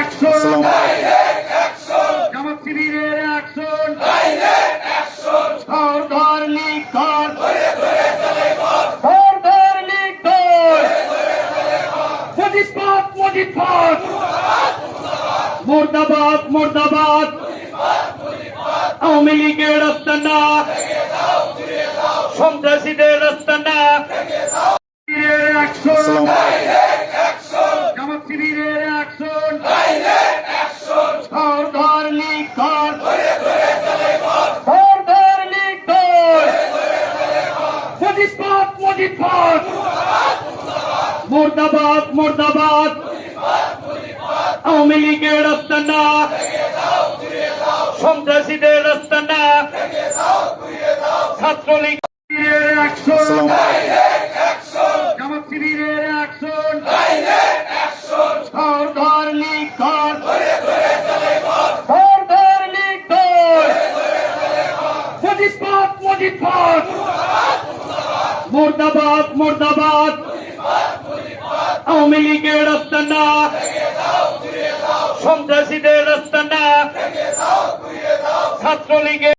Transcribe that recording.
Action, জামাত শিবিরের action, ধর লীগ ধর, ধর লীগ ধর, মুজিববাদ মুজিববাদ, মুর্দাবাদ মুর্দাবাদ, আওয়ামী লীগের আস্তানা, সন্ত্রাসীদের আস্তানা। শিবিরের অ্যাকশন, জামাত শিবিরের অ্যাকশন, ধর লীগ ধর, ধর লীগ ধর, মুজিববাদ মুজিববাদ, মুর্দাবাদ মুর্দাবাদ, আওয়ামী লীগের আস্তানা, সন্ত্রাসীদের আস্তানা, ছাত্রলীগ। শিবিরের অ্যাকশন, জামাত শিবিরের অ্যাকশন, ধর লীগ ধর, ধর লীগ ধর, মুজিববাদ মুজিববাদ, মুর্দাবাদ মুর্দাবাদ, আওয়ামী লীগের আস্তানা,